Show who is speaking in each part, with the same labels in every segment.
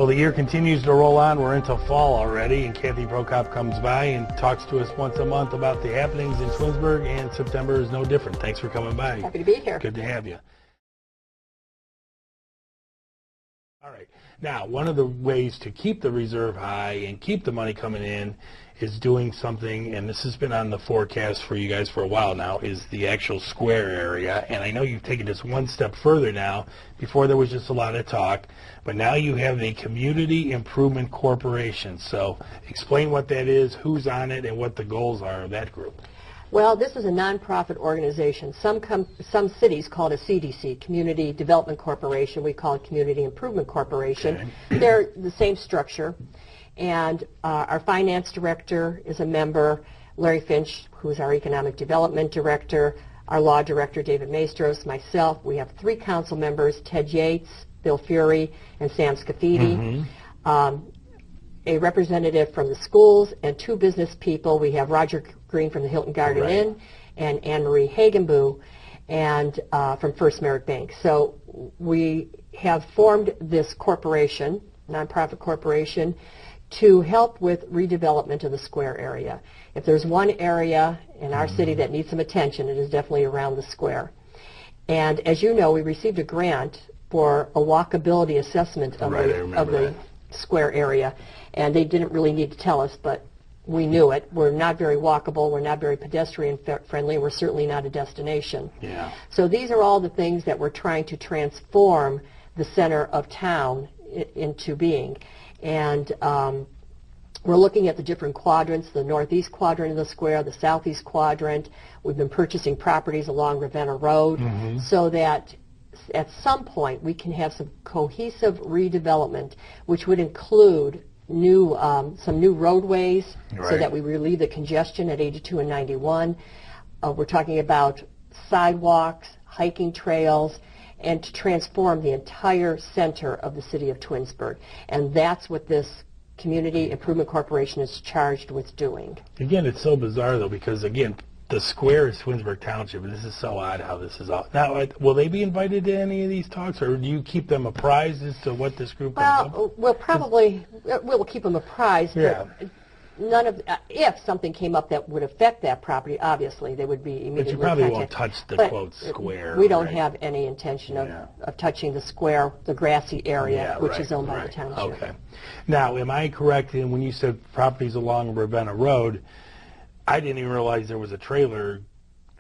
Speaker 1: Well, the year continues to roll on. We're into fall already, and Kathy Prokop comes by and talks to us once a month about the happenings in Twinsburg, and September is no different. Thanks for coming by.
Speaker 2: Happy to be here.
Speaker 1: Good to have you. All right. Now, one of the ways to keep the reserve high and keep the money coming in is doing something, and this has been on the forecast for you guys for a while now, is the actual square area. And I know you've taken this one step further now. Before there was just a lot of talk, but now you have a Community Improvement Corporation. So explain what that is, who's on it, and what the goals are of that group.
Speaker 2: Well, this is a nonprofit organization. Some cities call it a CDC, Community Development Corporation. We call it Community Improvement Corporation. Okay. They're the same structure. And our finance director is a member, Larry Finch, who's our economic development director, our law director, David Maestros, myself. We have 3 council members, Ted Yates, Bill Fury, and Sam Scafidi. A representative from the schools, and 2 business people. We have Roger Green from the Hilton Garden Inn, and Anne-Marie Hagenboo and from First Merit Bank. So we have formed this corporation, nonprofit corporation, to help with redevelopment of the square area. If there's one area in our city that needs some attention, it is definitely around the square. And as you know, we received a grant for a walkability assessment of the square area. And they didn't really need to tell us, but we knew it. We're not very walkable, we're not very pedestrian friendly, we're certainly not a destination.
Speaker 1: Yeah.
Speaker 2: So these are all the things that we're trying to transform the center of town into being. And we're looking at the different quadrants, the northeast quadrant of the square, the southeast quadrant. We've been purchasing properties along Ravenna Road so that at some point we can have some cohesive redevelopment, which would include some new roadways so that we relieve the congestion at 82 and 91. We're talking about sidewalks, hiking trails, and to transform the entire center of the city of Twinsburg. And that's what this Community Improvement Corporation is charged with doing.
Speaker 1: Again, it's so bizarre, though, because, again, the square is Twinsburg Township, and this is so odd how this is all. Now, will they be invited to any of these talks, or do you keep them apprised as to what this group comes up?
Speaker 2: Well, we'll keep them apprised, but none of, if something came up that would affect that property, obviously they would be immediately
Speaker 1: But you probably
Speaker 2: contacted.
Speaker 1: won't touch the, quote, square.
Speaker 2: We don't have any intention of touching the square, the grassy area, which is owned by the township.
Speaker 1: Okay. Now, am I correct in when you said properties along Ravenna Road, I didn't even realize there was a trailer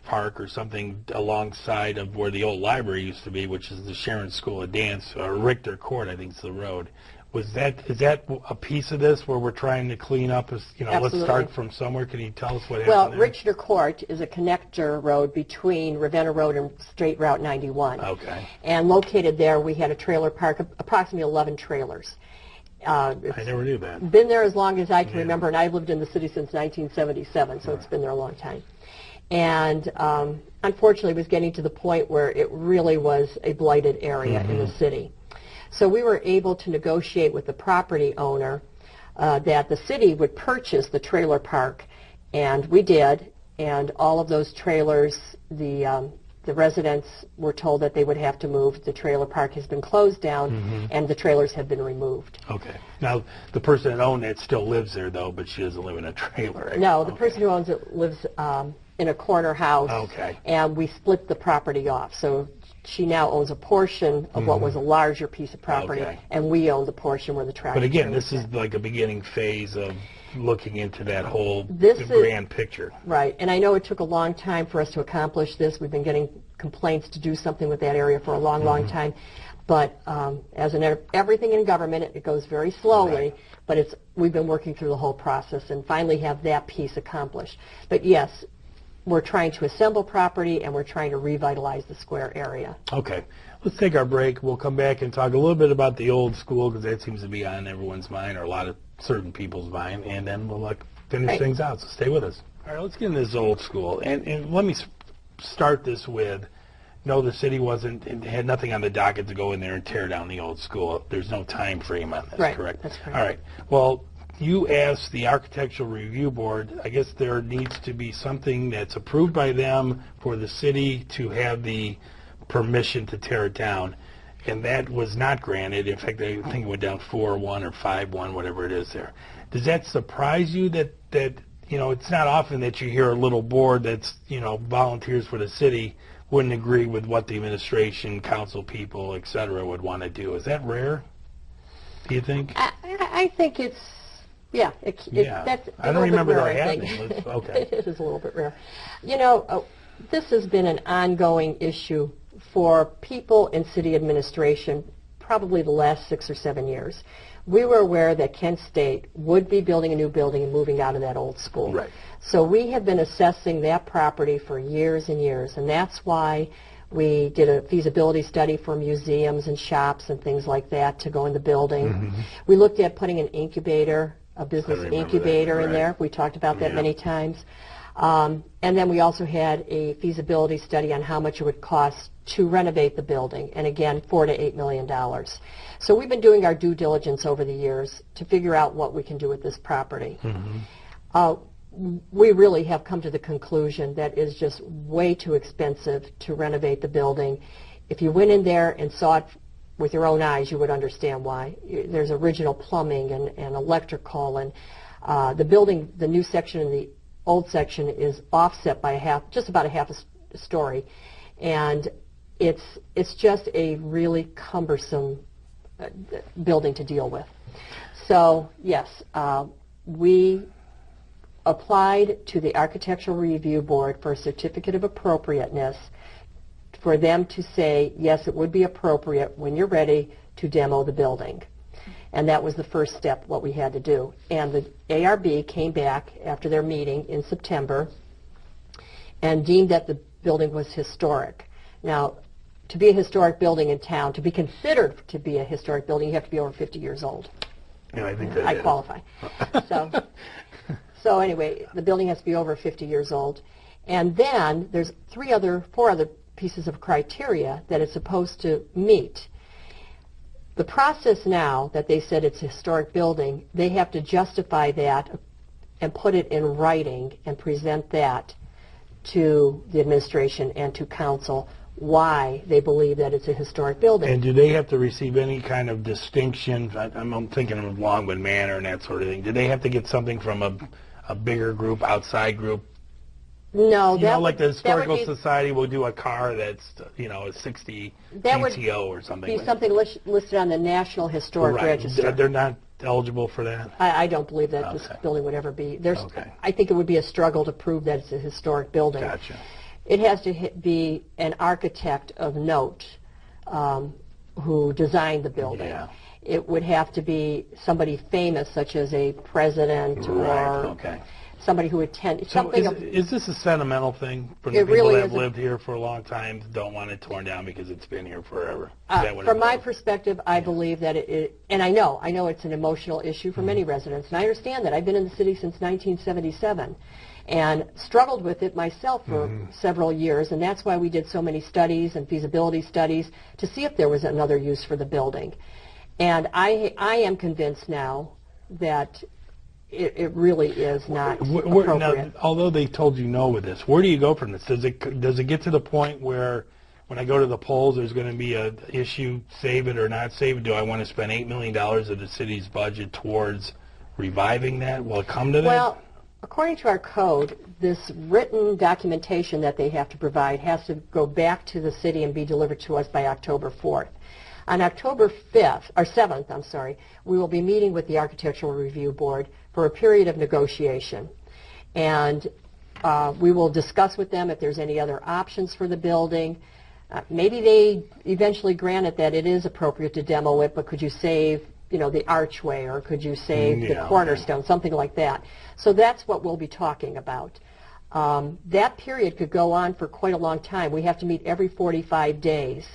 Speaker 1: park or something alongside of where the old library used to be, which is the Sharon School of Dance, or Richter Court, I think is the road. Is that a piece of this where we're trying to clean up? Let's start from somewhere. Can you tell us what happened there?
Speaker 2: Well, Richter Court is a connector road between Ravenna Road and State Route 91.
Speaker 1: Okay.
Speaker 2: And located there, we had a trailer park, approximately 11 trailers.
Speaker 1: I never knew that.
Speaker 2: Been there as long as I can remember, and I've lived in the city since 1977, so it's been there a long time. And unfortunately, it was getting to the point where it really was a blighted area in the city. So we were able to negotiate with the property owner that the city would purchase the trailer park, and we did. And all of those trailers, the residents were told that they would have to move. The trailer park has been closed down, and the trailers have been removed.
Speaker 1: Okay. Now, the person that owned it still lives there, though, but she doesn't live in a trailer.
Speaker 2: No, the person who owns it lives in a corner house, and we split the property off. So she now owns a portion of what was a larger piece of property, and we own the portion where the tractor.
Speaker 1: But again, this is like a beginning phase of looking into that whole grand picture.
Speaker 2: Right, and I know it took a long time for us to accomplish this. We've been getting complaints to do something with that area for a long, long time. But as in everything in government, it goes very slowly, but we've been working through the whole process and finally have that piece accomplished. But yes, we're trying to assemble property, and we're trying to revitalize the square area.
Speaker 1: Okay. Let's take our break. We'll come back and talk a little bit about the old school, because that seems to be on everyone's mind, or a lot of certain people's mind, and then we'll finish things out. So stay with us. All right, let's get into this old school. And let me start this with, no, the city had nothing on the docket to go in there and tear down the old school. There's no time frame on this, correct?
Speaker 2: That's correct.
Speaker 1: All right. Well, you asked the Architectural Review Board, I guess there needs to be something that's approved by them for the city to have the permission to tear it down. and that was not granted. In fact, I think it went down 4-1 or 5-1, whatever it is there. Does that surprise you that it's not often that you hear a little board that's, volunteers for the city wouldn't agree with what the administration, council people, et cetera, would want to do? Is that rare, do you think?
Speaker 2: I think it's, yeah. That's
Speaker 1: I don't remember
Speaker 2: rare,
Speaker 1: that happening. Okay.
Speaker 2: It is a little bit rare. This has been an ongoing issue for people in city administration probably the last 6 or 7 years. We were aware that Kent State would be building a new building and moving out of that old school.
Speaker 1: Right.
Speaker 2: So we have been assessing that property for years and years, and that's why we did a feasibility study for museums and shops and things like that to go in the building.
Speaker 1: Mm-hmm.
Speaker 2: We looked at putting an incubator, a business incubator in there. We talked about that many times. And then we also had a feasibility study on how much it would cost to renovate the building, and again, $4 to $8 million. So we've been doing our due diligence over the years to figure out what we can do with this property. Mm-hmm. We really have come to the conclusion that it is just way too expensive to renovate the building. If you went in there and saw it with your own eyes, you would understand why. There's original plumbing and electrical, and the building, the new section and the old section is offset by just about a half a story, and it's just a really cumbersome building to deal with. So yes, we applied to the Architectural Review Board for a certificate of appropriateness for them to say, yes, it would be appropriate when you're ready to demo the building. And that was the first step, what we had to do. And the ARB came back after their meeting in September and deemed that the building was historic. Now, to be a historic building in town, to be considered to be a historic building, you have to be over 50 years old.
Speaker 1: Yeah, I think that
Speaker 2: I qualify. So anyway, the building has to be over 50 years old. And then there's 4 other pieces of criteria that it's supposed to meet. The process now that they said it's a historic building, they have to justify that and put it in writing and present that to the administration and to council why they believe that it's a historic building.
Speaker 1: And do they have to receive any kind of distinction? I'm thinking of Longwood Manor and that sort of thing. Do they have to get something from a bigger group, outside group?
Speaker 2: No,
Speaker 1: like the Historical Society will do a car that's, a 60 GTO or something.
Speaker 2: Be something listed on the National Historic Register.
Speaker 1: They're not eligible for that?
Speaker 2: I don't believe that this building would ever be. I think it would be a struggle to prove that it's a historic building.
Speaker 1: Gotcha.
Speaker 2: It has to be an architect of note who designed the building.
Speaker 1: Yeah.
Speaker 2: It would have to be somebody famous, such as a president or somebody who attended.
Speaker 1: So is this a sentimental thing for the people
Speaker 2: really
Speaker 1: that have lived here for a long time, don't want it torn down because it's been here forever?
Speaker 2: From my perspective, I believe that and I know it's an emotional issue for many residents, and I understand that. I've been in the city since 1977 and struggled with it myself for several years, and that's why we did so many studies and feasibility studies to see if there was another use for the building. And I am convinced now that it really is not appropriate.
Speaker 1: Now, although they told you no with this, where do you go from this? Does it get to the point where when I go to the polls there's going to be an issue, save it or not save it? Do I want to spend $8 million of the city's budget towards reviving that? Will it come to that?
Speaker 2: Well, according to our code, this written documentation that they have to provide has to go back to the city and be delivered to us by October 4th. On October 7th, we will be meeting with the Architectural Review Board for a period of negotiation. And we will discuss with them if there's any other options for the building. Maybe they eventually grant it that it is appropriate to demo it, but could you save, the archway, or could you save the cornerstone, something like that. So that's what we'll be talking about. That period could go on for quite a long time. We have to meet every 45 days.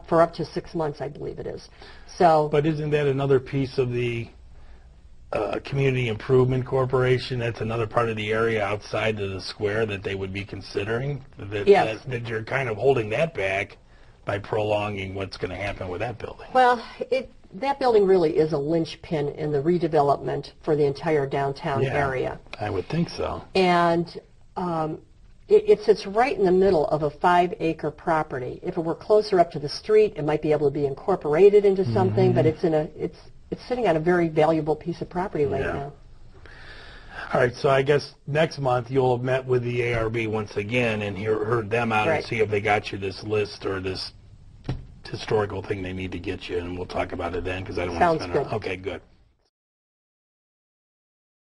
Speaker 2: For up to 6 months, I believe it is. So,
Speaker 1: but isn't that another piece of the Community Improvement Corporation? That's another part of the area outside of the square that they would be considering?
Speaker 2: Yes.
Speaker 1: That you're kind of holding that back by prolonging what's going to happen with that building.
Speaker 2: Well, that building really is a linchpin in the redevelopment for the entire downtown area.
Speaker 1: I would think so.
Speaker 2: And It sits right in the middle of a 5-acre property. If it were closer up to the street, it might be able to be incorporated into something, but it's sitting on a very valuable piece of property right now.
Speaker 1: All right, so I guess next month you'll have met with the ARB once again and heard them out and see if they got you this list or this historical thing they need to get you, and we'll talk about it then because I don't want to spend it. Okay, good.